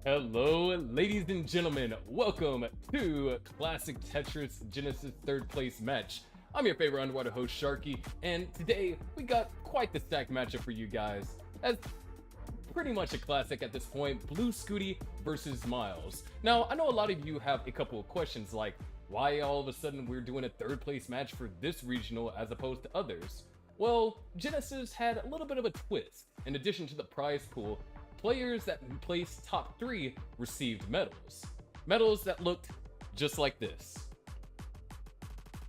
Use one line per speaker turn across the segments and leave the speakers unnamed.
Hello, ladies and gentlemen. Welcome to Classic Tetris Genesis third place match. I'm your favorite underwater host, Sharky, and today we got quite the stacked matchup for you guys. As pretty much a classic at this point, Blue Scuti versus Myles. Now, I know a lot of you have a couple of questions like, why all of a sudden we're doing a third place match for this regional as opposed to others? Well, Genesis had a little bit of a twist. In addition to the prize pool, players that placed top 3 received medals. Medals that looked just like this.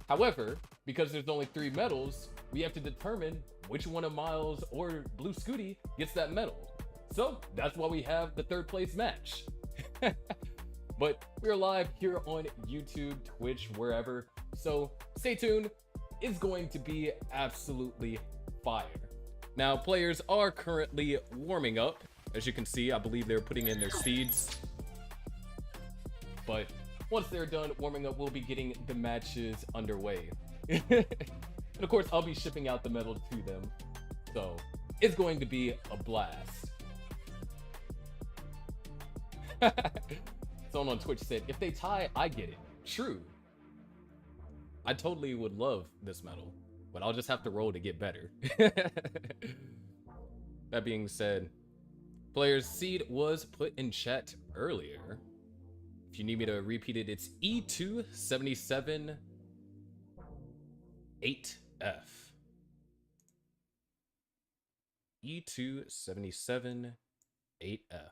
However, because there's only 3 medals, we have to determine which one of Myles or Blue Scuti gets that medal. So that's why we have the third place match. But we're live here on YouTube, Twitch, wherever. So stay tuned. It's going to be absolutely fire. Now, players are currently warming up. As you can see, I believe they're putting in their seeds. But once they're done warming up, we'll be getting the matches underway. And of course, I'll be shipping out the medal to them. So it's going to be a blast. Someone on Twitch said, if they tie, I get it. True. I totally would love this medal, but I'll just have to roll to get better. That being said, player's seed was put in chat earlier. If you need me to repeat it, it's E277 8F. E277 8F.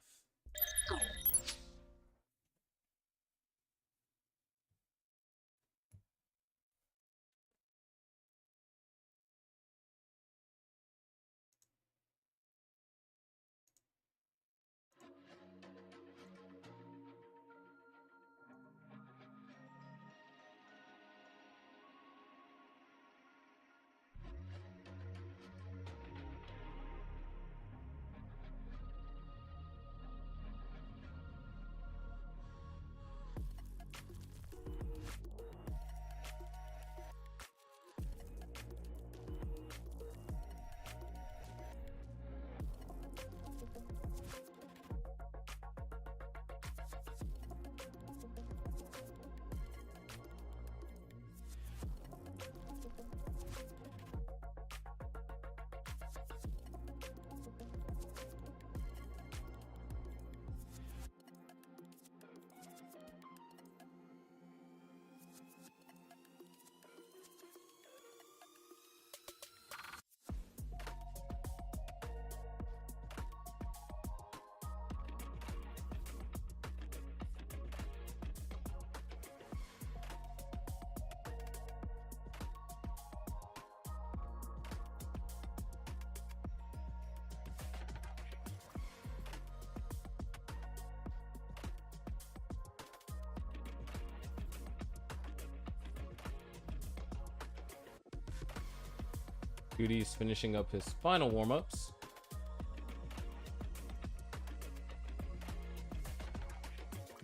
Scuti's finishing up his final warm-ups.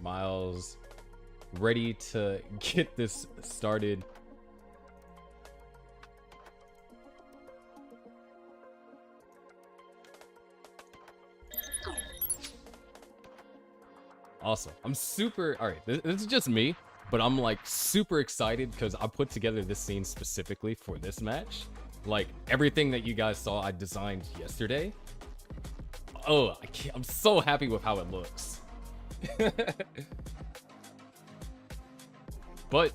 Myles ready to get this started. Awesome. I'm super, all right, this is just me, but I'm like super excited because I put together this scene specifically for this match. Like everything that you guys saw, I designed yesterday. Oh, I'm so happy with how it looks. But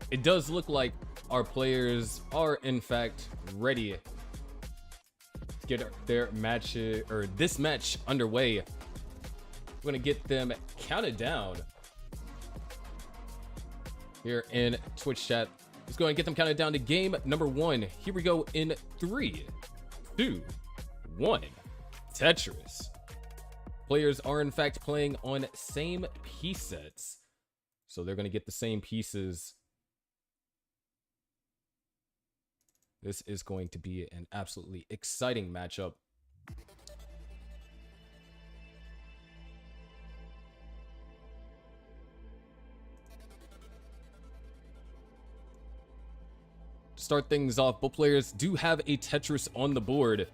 it does look like our players are in fact ready to get their match or this match underway. We're gonna get them counted down here in Twitch chat. Let's go and get them counted down to game number 1. Here we go in 3, 2, 1. Tetris. Players are in fact playing on same piece sets, so they're going to get the same pieces. This is going to be an absolutely exciting matchup. To start things off, both players do have a Tetris on the board.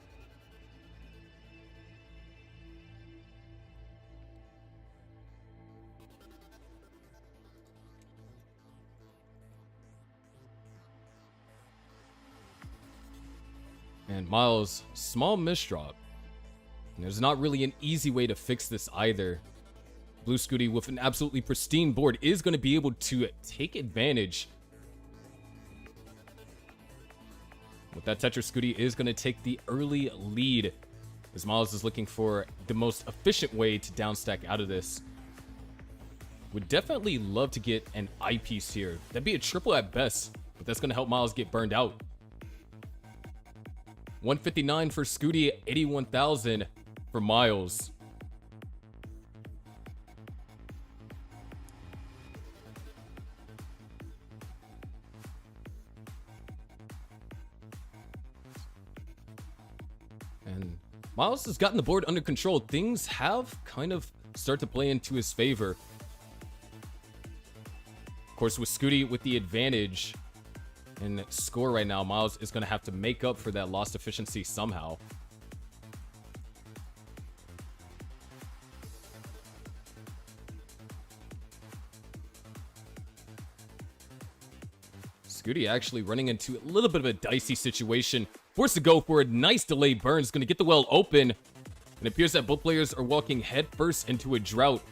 And Myles, small misdrop. And there's not really an easy way to fix this either. Blue Scuti with an absolutely pristine board is going to be able to take advantage. With that, Tetris Scuti is going to take the early lead, as Myles is looking for the most efficient way to downstack out of this. Would definitely love to get an eyepiece here. That'd be a triple at best, but that's going to help Myles get burned out. 159 for Scuti, 81,000 for Myles. And Myles has gotten the board under control. Things have kind of started to play into his favor. Of course, with Scuti with the advantage in score right now, Myles is going to have to make up for that lost efficiency somehow. Scuti actually running into a little bit of a dicey situation. Forced to go for a nice delayed burn. Is going to get the well open. And it appears that both players are walking headfirst into a drought.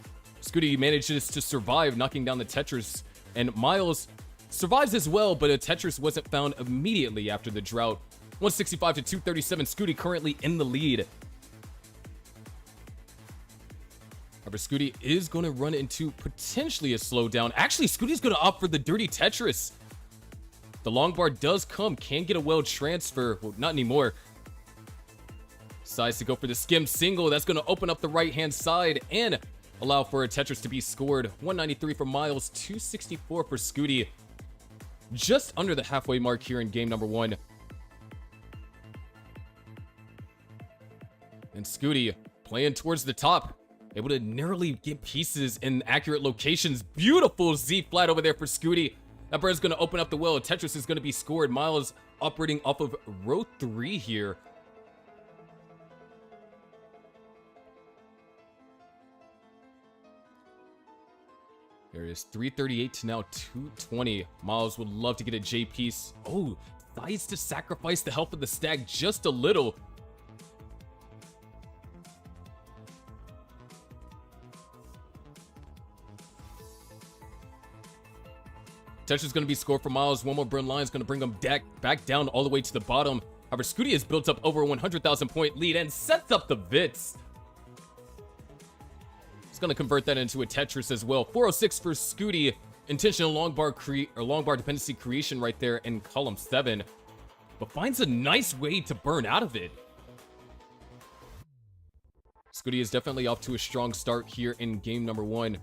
Scuti manages to survive, knocking down the Tetris. And Myles survives as well, but a Tetris wasn't found immediately after the drought. 165 to 237. Scuti currently in the lead. However, Scuti is going to run into potentially a slowdown. Actually, Scuti's going to opt for the dirty Tetris. The long bar does come, can get a well transfer. Well, not anymore. Decides to go for the skim single. That's going to open up the right-hand side and allow for a Tetris to be scored. 193 for Myles, 264 for Scuti. Just under the halfway mark here in game number 1. And Scuti playing towards the top. Able to narrowly get pieces in accurate locations. Beautiful Z flat over there for Scuti. That bird's going to open up the well. Tetris is going to be scored. Myles operating off of row 3 here. There it is, 338 to now 220. Myles would love to get a J piece. Oh, decides to sacrifice the health of the stack just a little. Tetris is going to be scored for Myles. One more burn line is going to bring him back down all the way to the bottom. However, Scuti has built up over a 100,000 point lead and sets up the Vits. He's going to convert that into a Tetris as well. 406 for Scuti. Intentional long bar dependency creation right there in column 7. But finds a nice way to burn out of it. Scuti is definitely off to a strong start here in game number 1.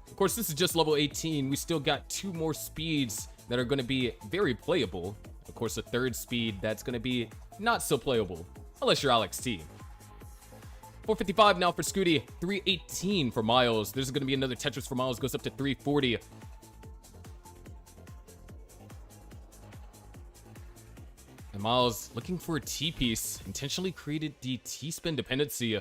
Of course, this is just level 18. We still got 2 more speeds that are going to be very playable. Of course, a 3rd speed that's going to be not so playable, unless you're Alex T. 455 now for Scuti, 318 for Myles. There's going to be another Tetris for Myles, goes up to 340. And Myles looking for a T-piece, intentionally created the T-spin dependency.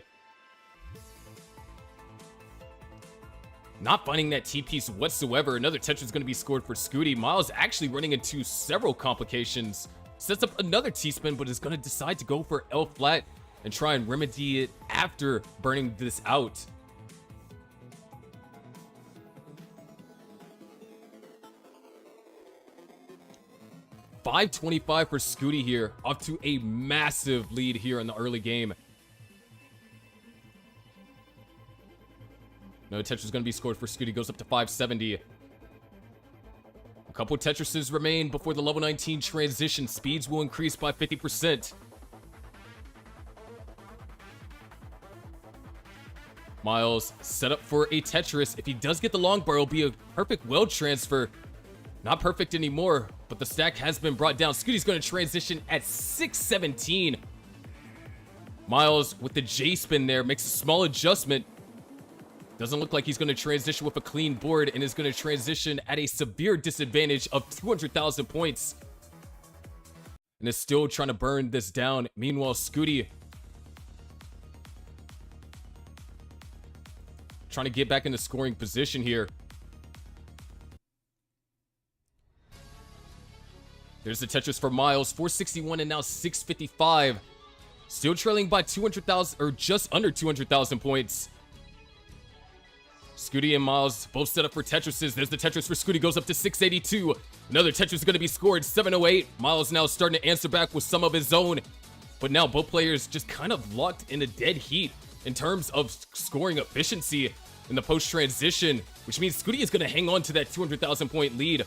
Not finding that T-piece whatsoever. Another Tetris is going to be scored for Scuti. Myles actually running into several complications. Sets up another T-spin, but is going to decide to go for L-flat and try and remedy it after burning this out. $525 for Scuti here, off to a massive lead here in the early game. No Tetris is going to be scored for Scuti. Goes up to 570. A couple Tetrises remain before the level 19 transition. Speeds will increase by 50%. Myles set up for a Tetris. If he does get the long bar, it'll be a perfect well transfer. Not perfect anymore, but the stack has been brought down. Scuti's going to transition at 617. Myles with the J spin there makes a small adjustment. Doesn't look like he's going to transition with a clean board and is going to transition at a severe disadvantage of 200,000 points. And is still trying to burn this down. Meanwhile, Scuti trying to get back into scoring position here. There's the Tetris for Myles, 461 and now 655. Still trailing by 200,000 or just under 200,000 points. Scuti and Myles both set up for Tetrises. There's the Tetris for Scuti, goes up to 682. Another Tetris is going to be scored, 708. Myles now starting to answer back with some of his own. But now both players just kind of locked in a dead heat in terms of scoring efficiency in the post-transition, which means Scuti is going to hang on to that 200,000 point lead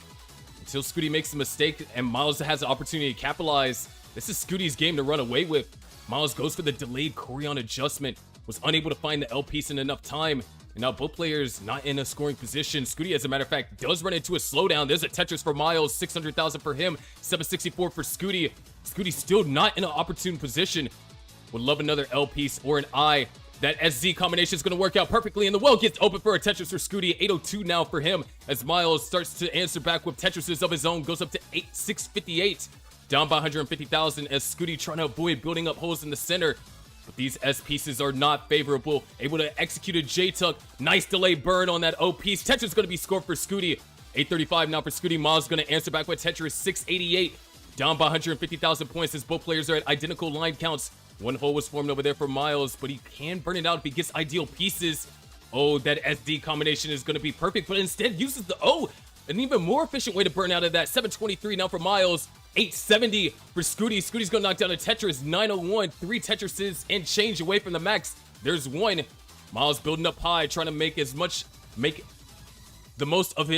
until Scuti makes a mistake and Myles has the opportunity to capitalize. This is Scuti's game to run away with. Myles goes for the delayed chorion adjustment, was unable to find the L piece in enough time, and now both players not in a scoring position. Scuti, as a matter of fact, does run into a slowdown. There's a Tetris for Myles, 600,000 for him, 764 for Scuti. Scuti still not in an opportune position. Would love another L piece or an I. That SZ combination is going to work out perfectly, and the well gets open for a Tetris for Scuti. 802 now for him as Myles starts to answer back with Tetrises of his own. Goes up to 658, down by 150,000 as Scuti trying to avoid building up holes in the center. But these S pieces are not favorable. Able to execute a J-Tuck. Nice delay burn on that O piece. Tetris is going to be scored for Scuti. 835 now for Scuti. Myles going to answer back with Tetris. 688, down by 150,000 points as both players are at identical line counts. One hole was formed over there for Myles, but he can burn it out if he gets ideal pieces. Oh, that SD combination is going to be perfect, but instead uses the O. An even more efficient way to burn out of that. 723 now for Myles. 870 for Scuti. Scuti's going to knock down a Tetris. 901. 3 Tetrises and change away from the max. There's one. Myles building up high, trying to make the most of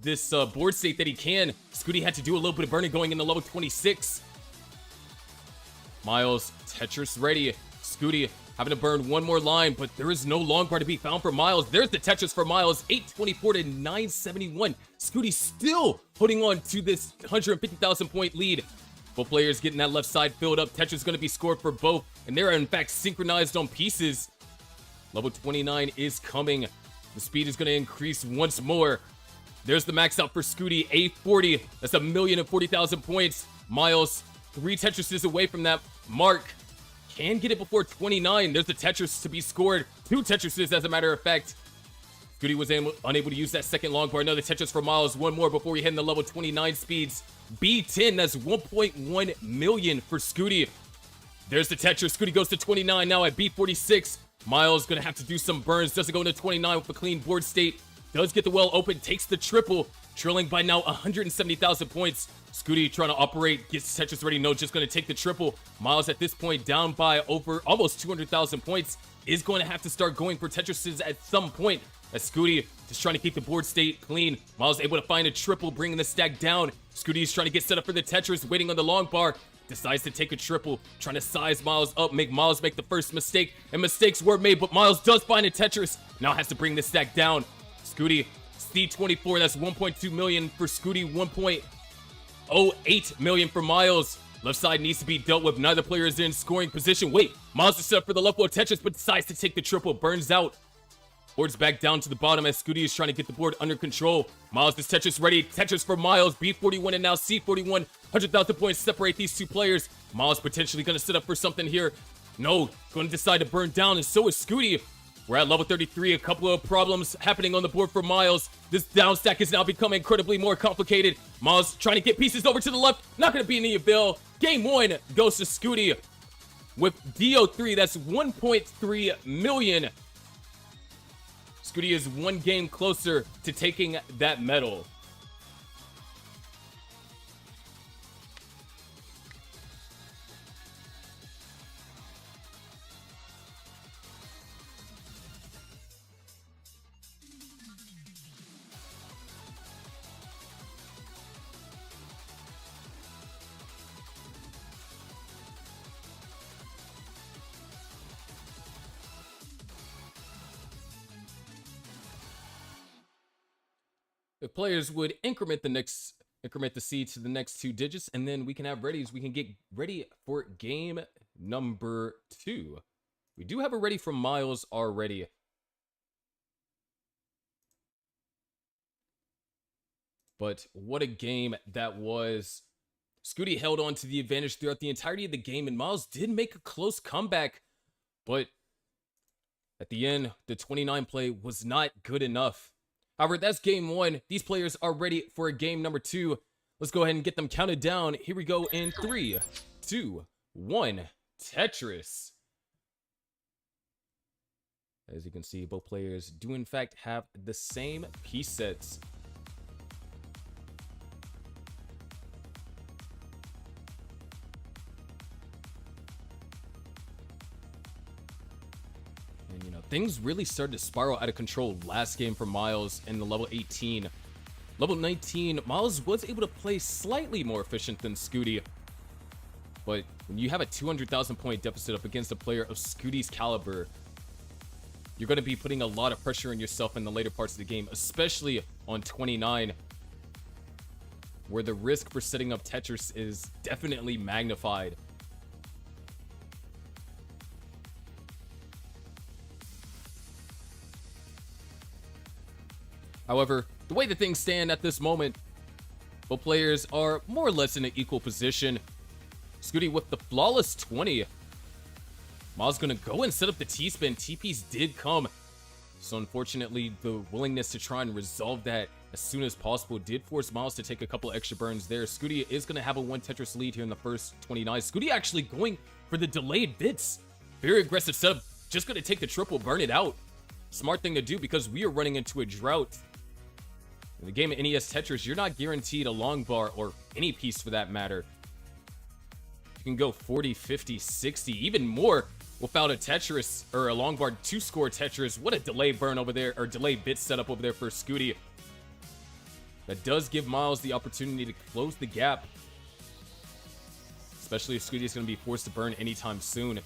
this board state that he can. Scuti had to do a little bit of burning going into level 26. Myles, Tetris ready. Scuti having to burn one more line, but there is no long bar to be found for Myles. There's the Tetris for Myles, 824 to 971. Scuti still holding on to this 150,000 point lead. Both players getting that left side filled up. Tetris is going to be scored for both, and they're in fact synchronized on pieces. Level 29 is coming. The speed is going to increase once more. There's the max out for Scuti, 840. That's 1,040,000 points. Myles, 3 Tetrises away from that mark. Can get it before 29. There's the Tetris to be scored. 2 Tetrises, as a matter of fact. Scuti was unable to use that second long bar. Another Tetris for Myles. One more before we hit in the level 29 speeds. B10, that's 1.1 million for Scuti. There's the Tetris. Scuti goes to 29 now at B46. Myles gonna have to do some burns. Doesn't go into 29 with a clean board state. Does get the well open. Takes the triple. Trailing by now 170,000 points. Scuti trying to operate, gets Tetris ready. No, just going to take the triple. Myles at this point down by over almost 200,000 points. Is going to have to start going for Tetrises at some point. As Scuti just trying to keep the board state clean. Myles able to find a triple, bringing the stack down. Scuti is trying to get set up for the Tetris, waiting on the long bar. Decides to take a triple, trying to size Myles up, make Myles make the first mistake. And mistakes were made, but Myles does find a Tetris. Now has to bring the stack down. Scuti, C24, that's 1.2 million for Scuti, 1.08 million for Myles. Left side needs to be dealt with. Neither player is in scoring position. Wait, Myles is set up for the left wall Tetris, but decides to take the triple, burns out. Board's back down to the bottom as Scuti is trying to get the board under control. Myles is Tetris ready. Tetris for Myles. B41 and now C41. 100,000 points separate these two players. Myles potentially going to set up for something here. No, going to decide to burn down, and so is Scuti. We're at level 33. A couple of problems happening on the board for Myles. This down stack is now becoming incredibly more complicated. Myles trying to get pieces over to the left. Not going to be any avail. Game 1 goes to Scuti with DO3. That's 1.3 million. Scuti is one game closer to taking that medal. If players would increment the C to the next 2 digits, and then we can have readies. We can get ready for game number 2. We do have a ready from Myles already. But what a game that was. Scuti held on to the advantage throughout the entirety of the game, and Myles did make a close comeback. But at the end, the 29 play was not good enough. However, that's game 1. These players are ready for a game number 2. Let's go ahead and get them counted down. Here we go in 3, 2, 1. Tetris. As you can see, both players do in fact have the same piece sets. And things really started to spiral out of control last game for Myles in the level 18. Level 19, Myles was able to play slightly more efficient than Scuti. But when you have a 200,000 point deficit up against a player of Scuti's caliber, you're going to be putting a lot of pressure on yourself in the later parts of the game, especially on 29, where the risk for setting up Tetris is definitely magnified. However, the way that things stand at this moment, both players are more or less in an equal position. Scuti with the flawless 20. Myles gonna go and set up the T-spin. TPs did come. So unfortunately, the willingness to try and resolve that as soon as possible did force Myles to take a couple extra burns there. Scuti is gonna have a 1 Tetris lead here in the first 29. Scuti actually going for the delayed bits. Very aggressive setup. Just gonna take the triple, burn it out. Smart thing to do because we are running into a drought. In the game of NES Tetris, you're not guaranteed a long bar or any piece for that matter. You can go 40, 50, 60, even more without a Tetris or a long bar 2-score Tetris. What a delay burn over there, or delay bit setup over there for Scuti. That does give Myles the opportunity to close the gap, especially if Scuti is going to be forced to burn anytime soon.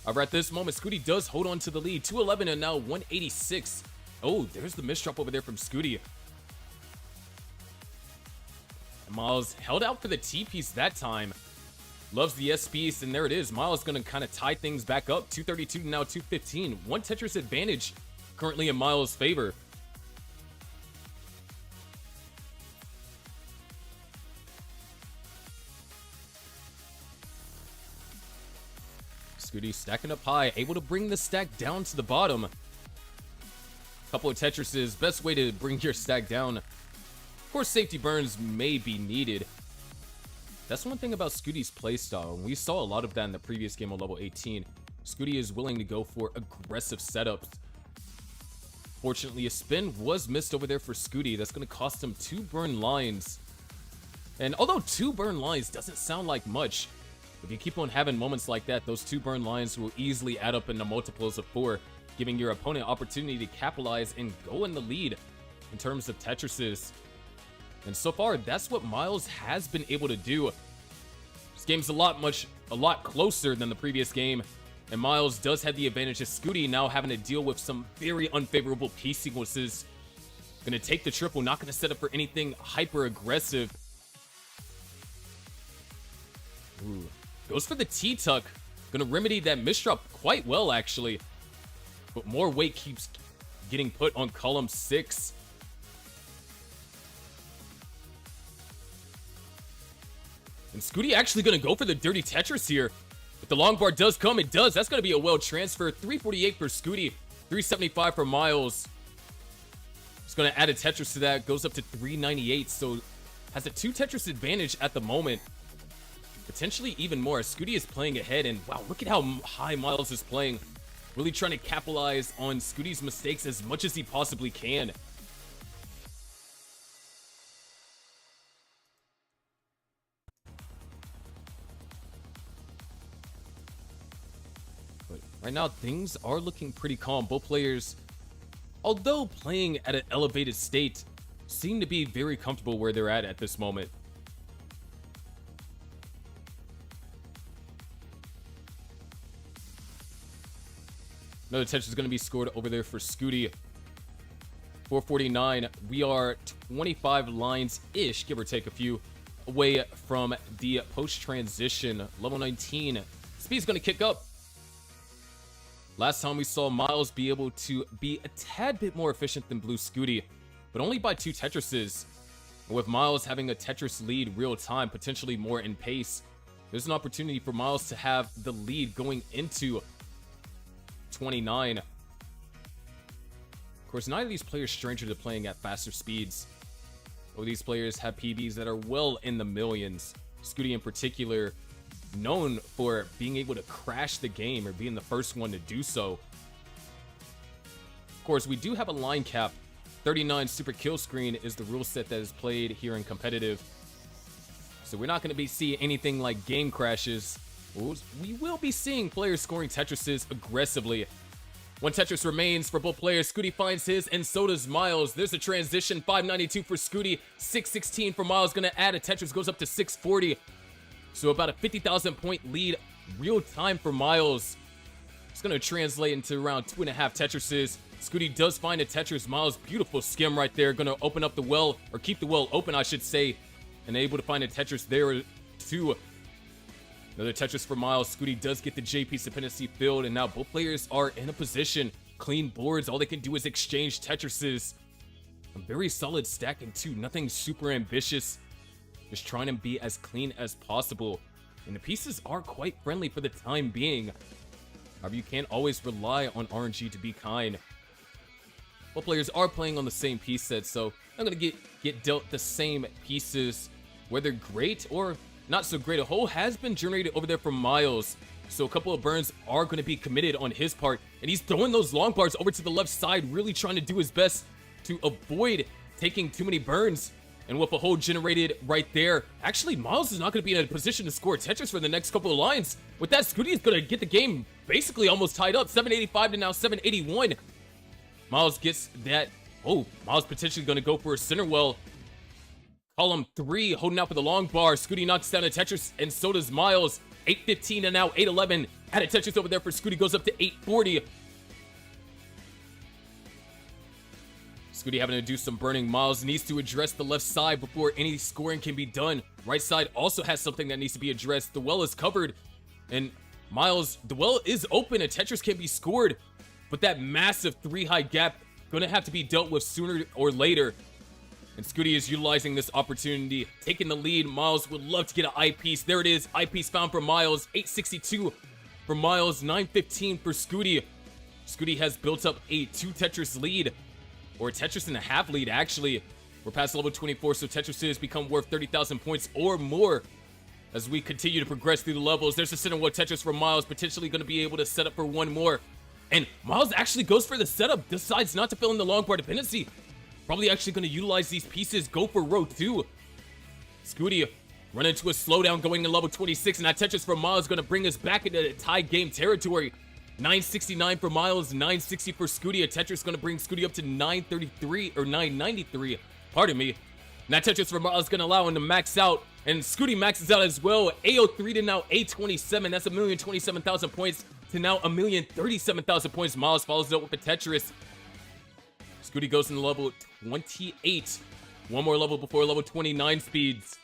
However, at this moment, Scuti does hold on to the lead. 211 and now 186. Oh, there's the misdrop over there from Scuti. Myles held out for the T piece that time. Loves the S piece, and there it is. Myles going to kind of tie things back up. 232 to now 215. 1 Tetris advantage currently in Myles' favor. Scuti stacking up high, able to bring the stack down to the bottom. Couple of Tetrises, best way to bring your stack down. Of course, safety burns may be needed. That's one thing about Scuti's playstyle, and we saw a lot of that in the previous game on level 18. Scuti is willing to go for aggressive setups. Fortunately, a spin was missed over there for Scuti. That's going to cost him 2 burn lines. And although 2 burn lines doesn't sound like much, if you keep on having moments like that, those 2 burn lines will easily add up into multiples of 4, giving your opponent opportunity to capitalize and go in the lead in terms of Tetrises. And so far, that's what Myles has been able to do. This game's a lot closer than the previous game, and Myles does have the advantage of Scuti now having to deal with some very unfavorable piece sequences. Gonna take the triple, not gonna set up for anything hyper aggressive. Ooh. Goes for the T-tuck. Gonna remedy that misdrop quite well, actually. But more weight keeps getting put on column 6. And Scuti actually going to go for the dirty Tetris here. If the long bar does come, it does. That's going to be a well transfer. 348 for Scuti, 375 for Myles. It's going to add a Tetris to that. Goes up to 398. So has a 2 Tetris advantage at the moment. Potentially even more. Scuti is playing ahead. And wow, look at how high Myles is playing. Really trying to capitalize on Scuti's mistakes as much as he possibly can. Right now, things are looking pretty calm. Both players, although playing at an elevated state, seem to be very comfortable where they're at this moment. Another Tetris is going to be scored over there for Scuti. 449. We are 25 lines-ish, give or take a few, away from the post-transition. Level 19. Speed's going to kick up. Last time we saw Myles be able to be a tad bit more efficient than Blue Scuti, but only by 2 Tetrises. And with Myles having a Tetris lead real time, potentially more in pace, there's an opportunity for Myles to have the lead going into 29. Of course, neither of these players are stranger to playing at faster speeds. Both these players have PBs that are well in the millions. Scuti in particular, known for being able to crash the game or being the first one to do so. Of course, we do have a line cap. 39 super kill screen is the rule set that is played here in competitive. So we're not going to be seeing anything like game crashes. We will be seeing players scoring Tetrises aggressively. One Tetris remains for both players. Scuti finds his, and so does Myles. There's a transition. 592 for Scuti, 616 for Myles. Going to add a Tetris, goes up to 640. So about a 50,000 point lead real time for Myles. It's going to translate into around 2.5 Tetrises. Scuti does find a Tetris. Myles, beautiful skim right there. Going to open up the well, or keep the well open, I should say. And able to find a Tetris there too. Another Tetris for Myles. Scuti does get the JP dependency filled, and now both players are in a position. Clean boards. All they can do is exchange Tetrises. A very solid stacking too. Nothing super ambitious. Just trying to be as clean as possible. And the pieces are quite friendly for the time being. However, you can't always rely on RNG to be kind. Both players are playing on the same piece set, so I'm going to get dealt the same pieces. Whether great or not so great, a hole has been generated over there from Myles. So a couple of burns are going to be committed on his part. And he's throwing those long bars over to the left side, really trying to do his best to avoid taking too many burns. And with a hole generated right there, actually, Myles is not going to be in a position to score Tetris for the next couple of lines. With that, Scuti is going to get the game basically almost tied up. 785 to now 781. Myles gets that. Oh, Myles potentially going to go for a center well. Column 3 holding out for the long bar. Scuti knocks down a Tetris, and so does Myles. 815 and now 811. Had a Tetris over there for Scuti, goes up to 840. Scuti having to do some burning. Myles needs to address the left side before any scoring can be done. Right side also has something that needs to be addressed. The well is covered, and Myles, the well is open. A Tetris can be scored, but that massive 3-high gap going to have to be dealt with sooner or later. And Scuti is utilizing this opportunity, taking the lead. Myles would love to get an eyepiece. There it is. Eyepiece found for Myles. 862 for Myles. 915 for Scuti. Scuti has built up a 2 Tetris lead, or a Tetris and a half lead, actually. We're past level 24, so Tetrises become worth 30,000 points or more as we continue to progress through the levels. There's a center wall Tetris for Myles, potentially going to be able to set up for one more. And Myles actually goes for the setup, decides not to fill in the long bar dependency. Probably actually going to utilize these pieces, go for row 2. Scuti run into a slowdown going to level 26, and that Tetris for Myles is going to bring us back into tie game territory. 969 for Myles, 960 for Scuti. A Tetris going to bring Scuti up to 933 or 993. Pardon me. And that Tetris for Myles is going to allow him to max out, and Scuti maxes out as well. 803 to now 827. That's 1,027,000 points to now 1,037,000 points. Myles follows it up with a Tetris. Scuti goes into level 28. One more level before level 29 speeds.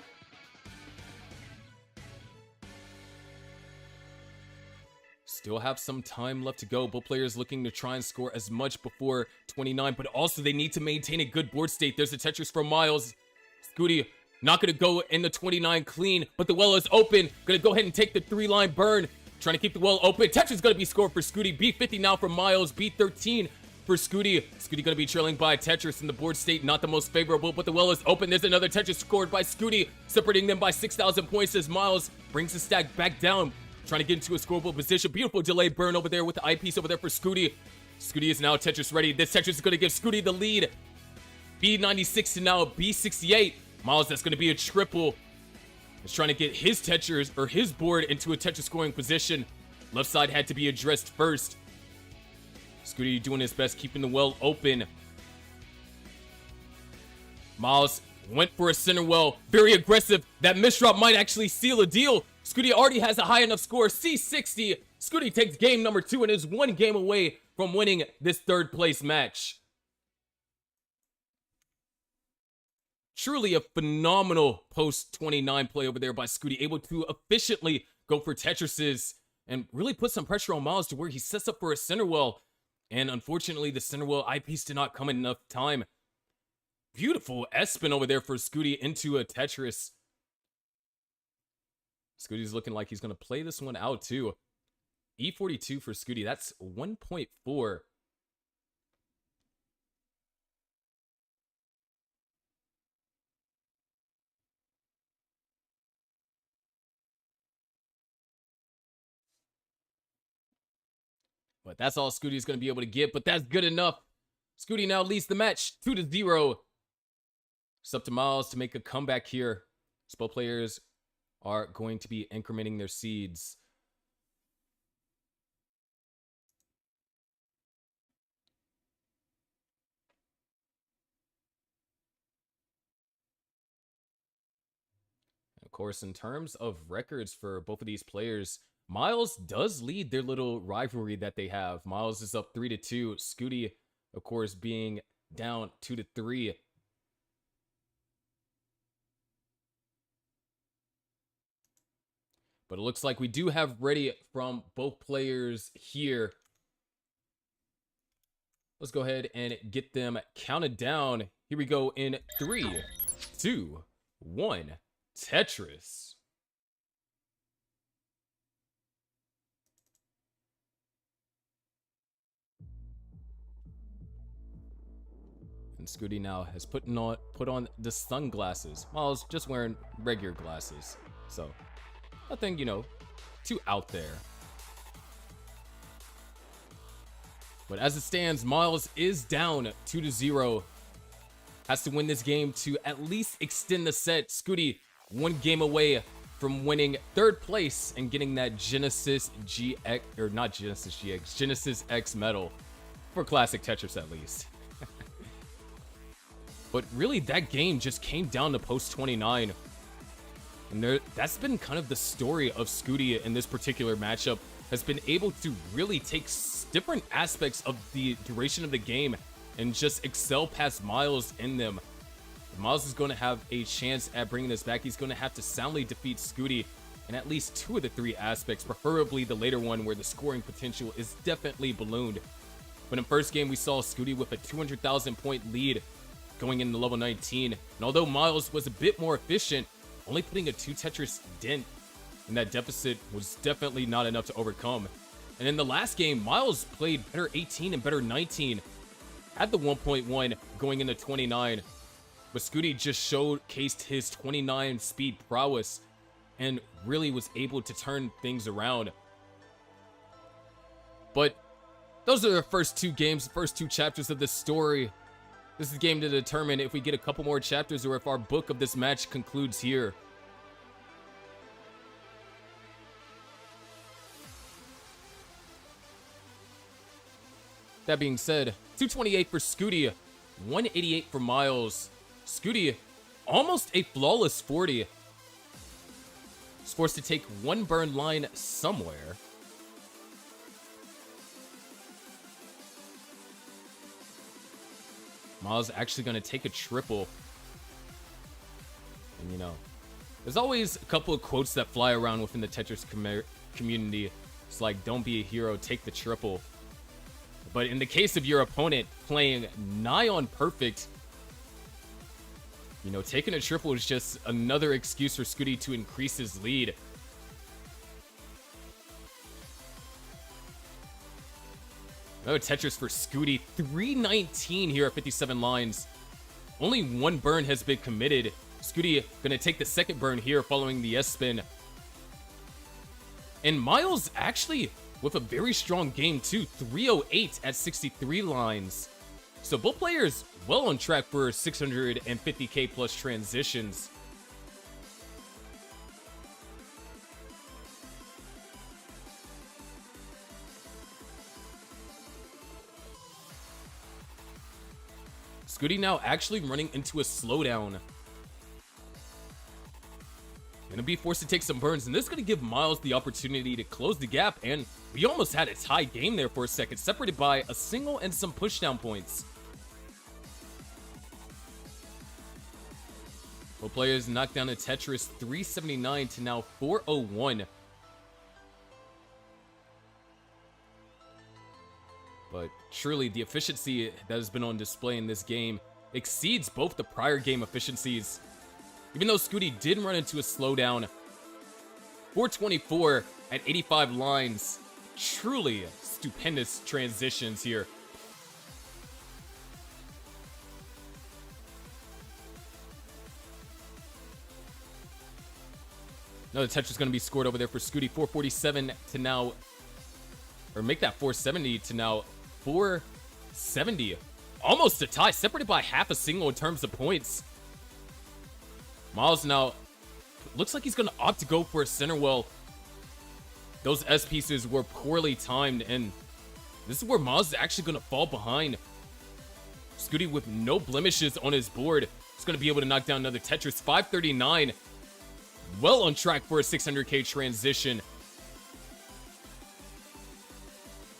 Still have some time left to go. Both players looking to try and score as much before 29, but also they need to maintain a good board state. There's a Tetris from Myles. Scuti not going to go in the 29 clean, but the well is open. Going to go ahead and take the 3-line burn. Trying to keep the well open. Tetris is going to be scored for Scuti. B50 now for Myles. B13 for Scuti. Scuti going to be trailing by Tetris in the board state. Not the most favorable, but the well is open. There's another Tetris scored by Scuti, separating them by 6,000 points as Myles brings the stack back down. Trying to get into a scoreable position. Beautiful delay burn over there with the eyepiece over there for Scuti. Scuti is now Tetris ready. This Tetris is going to give Scuti the lead. B96 to now B68. Myles, that's going to be a triple. Is trying to get his Tetris, or his board, into a Tetris scoring position. Left side had to be addressed first. Scuti doing his best, keeping the well open. Myles went for a center well. Very aggressive. That misdrop might actually seal a deal. Scuti already has a high enough score. C60. Scuti takes game number 2 and is 1 game away from winning this 3rd place match. Truly a phenomenal post-29 play over there by Scuti, able to efficiently go for Tetrises and really put some pressure on Myles to where he sets up for a center well. And unfortunately, the center well eyepiece did not come in enough time. Beautiful S-spin over there for Scuti into a Tetris. Scuti's looking like he's going to play this one out too. E42 for Scuti. That's 1.4. But that's all Scuti is going to be able to get, but that's good enough. Scuti now leads the match 2-0. It's up to Myles to make a comeback here. So both players are going to be incrementing their seeds. Of course, in terms of records for both of these players, Myles does lead their little rivalry that they have. Myles is up 3-2. Scuti, of course, being down 2-3. But it looks like we do have ready from both players here. Let's go ahead and get them counted down. Here we go in 3, 2, 1. Tetris. And Scuti now has put on the sunglasses. Myles just wearing regular glasses. So, nothing, too out there. But as it stands, Myles is down 2-0. Has to win this game to at least extend the set. Scuti, one game away from winning third place and getting that Genesis GX, or not Genesis GX, Genesis X medal for Classic Tetris at least. But really, that game just came down to post 29. And that's been kind of the story of Scuti in this particular matchup, has been able to really take different aspects of the duration of the game and just excel past Myles in them. If Myles is going to have a chance at bringing this back, he's going to have to soundly defeat Scuti in at least 2 of the 3 aspects, preferably the later one where the scoring potential is definitely ballooned. But in first game, we saw Scuti with a 200,000 point lead going into level 19. And although Myles was a bit more efficient, only putting a 2 Tetris dent in that deficit was definitely not enough to overcome. And in the last game, Myles played better 18 and better 19. Had the 1.1 going into 29. But Scuti just showcased his 29 speed prowess and really was able to turn things around. But those are the first 2 games, the first 2 chapters of this story. This is a game to determine if we get a couple more chapters or if our book of this match concludes here. That being said, 228 for Scuti, 188 for Myles. Scuti, almost a flawless 40. He's forced to take 1 burn line somewhere. Myles actually going to take a triple. And there's always a couple of quotes that fly around within the Tetris community. It's like, don't be a hero, take the triple. But in the case of your opponent playing nigh on perfect, taking a triple is just another excuse for Scuti to increase his lead. Another Tetris for Scuti, 319 here at 57 lines. Only 1 burn has been committed. Scuti gonna take the second burn here following the S-spin. And Myles actually with a very strong game too, 308 at 63 lines. So both players well on track for 650k plus transitions. Scuti now actually running into a slowdown. Gonna be forced to take some burns, and this is gonna give Myles the opportunity to close the gap, and we almost had a tie game there for a second, separated by a single and some pushdown points. Both players knocked down a Tetris 379 to now 401. But truly, the efficiency that has been on display in this game exceeds both the prior game efficiencies. Even though Scuti did run into a slowdown, 424 at 85 lines. Truly stupendous transitions here. Another Tetris is going to be scored over there for Scuti. 447 to now or make that 470 to now 470. Almost a tie, separated by half a single in terms of points. Myles now looks like he's going to opt to go for a center. Well, those S pieces were poorly timed, and this is where Myles is actually going to fall behind. Scuti with no blemishes on his board is going to be able to knock down another Tetris. 539. Well on track for a 600k transition.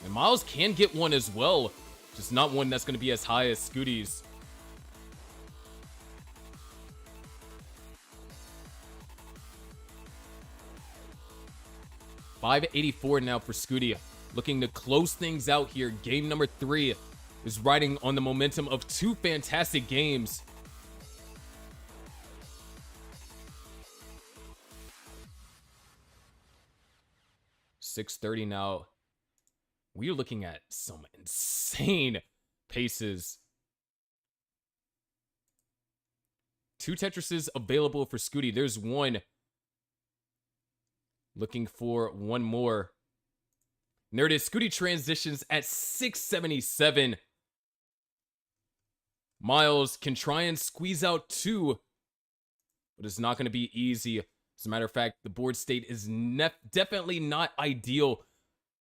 And Myles can get one as well. Just not one that's going to be as high as Scuti's. $584 now for Scuti. Looking to close things out here. Game number 3 is riding on the momentum of 2 fantastic games. $630 now. We are looking at some insane paces. 2 Tetrises available for Scuti. There's one. Looking for one more. And there it is. Scuti transitions at 677. Myles can try and squeeze out 2, but it's not going to be easy. As a matter of fact, the board state is definitely not ideal.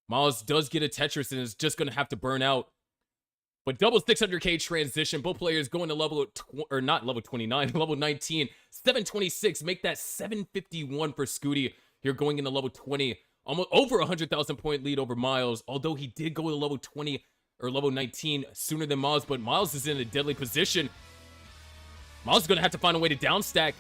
Myles does get a Tetris and is just going to have to burn out. But double 600k transition. Both players going to level, or not level 29, level 19. 726, make that 751 for Scuti. Here going into level 20. Almost over 100,000 point lead over Myles. Although he did go to level 20 or level 19 sooner than Myles. But Myles is in a deadly position. Myles is going to have to find a way to downstack.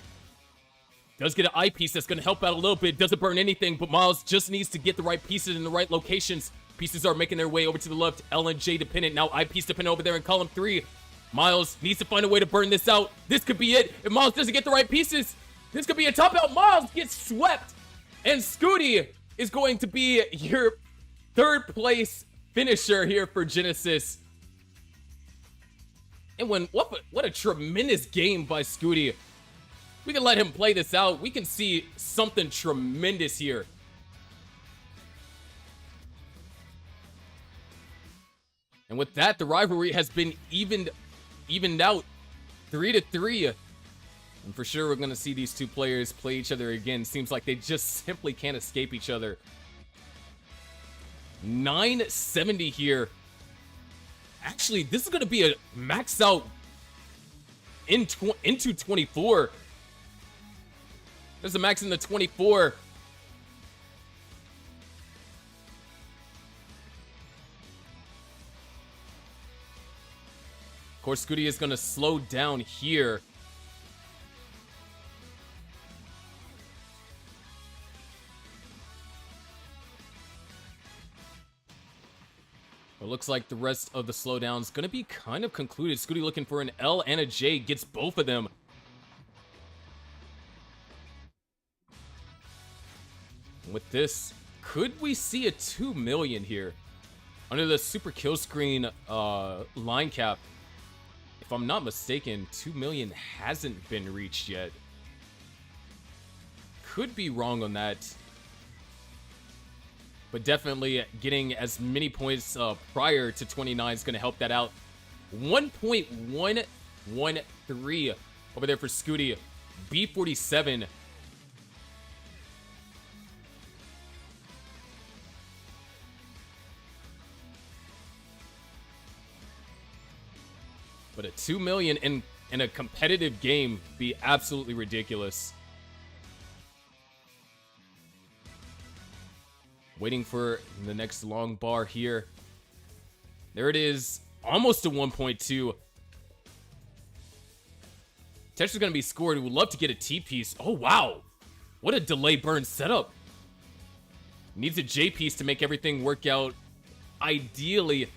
Does get an eyepiece that's going to help out a little bit. Doesn't burn anything, but Myles just needs to get the right pieces in the right locations. Pieces are making their way over to the left. L and J dependent. Now eyepiece dependent over there in column 3. Myles needs to find a way to burn this out. This could be it. If Myles doesn't get the right pieces, this could be a top out. Myles gets swept. And Scuti is going to be your 3rd place finisher here for Genesis. And what a tremendous game by Scuti. We can let him play this out. We can see something tremendous here. And with that, the rivalry has been evened out 3-3. And for sure, we're going to see these 2 players play each other again. Seems like they just simply can't escape each other. 970 here. Actually, this is going to be a max out into 24. There's a max in the 24. Of course, Scuti is going to slow down here. It looks like the rest of the slowdown is going to be kind of concluded. Scuti looking for an L and a J. Gets both of them. With this, could we see a 2 million here? Under the super kill screen line cap, if I'm not mistaken, 2 million hasn't been reached yet. Could be wrong on that. But definitely getting as many points prior to 29 is going to help that out. 1.113 over there for Scuti. B47. But a 2 million in a competitive game be absolutely ridiculous. Waiting for the next long bar here. There it is. Almost a 1.2. Tetris is going to be scored. Would love to get a T-piece. Oh, wow. What a delay burn setup. Needs a J-piece to make everything work out ideally.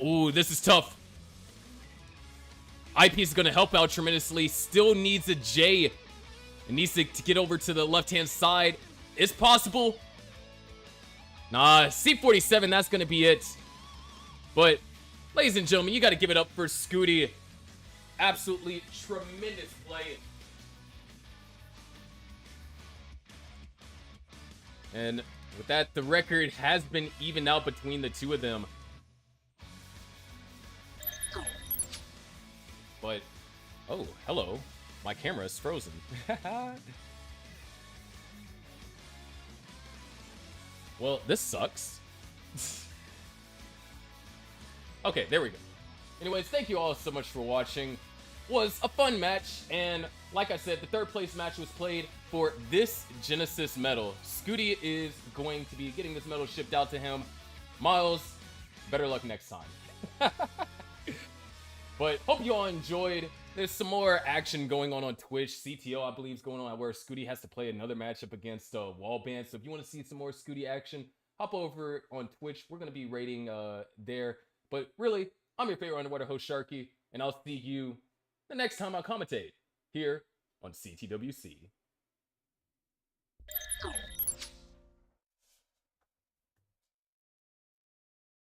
Oh, this is tough. I-piece is going to help out tremendously. Still needs a J. It needs to get over to the left-hand side. It's possible. Nah, C47, that's going to be it. But, ladies and gentlemen, you got to give it up for Scuti. Absolutely tremendous play. And with that, the record has been evened out between the two of them. But, oh, hello. My camera is frozen. Well, this sucks. Okay, there we go. Anyways, thank you all so much for watching. Was a fun match, and like I said, the third place match was played for this Genesis medal. Scuti is going to be getting this medal shipped out to him. Myles, better luck next time. But hope you all enjoyed. There's some more action going on Twitch. CTO, I believe, is going on where Scuti has to play another matchup against Wallband. So if you want to see some more Scuti action, hop over on Twitch. We're going to be rating there. But really, I'm your favorite underwater host, Sharky, and I'll see you the next time I commentate here on CTWC.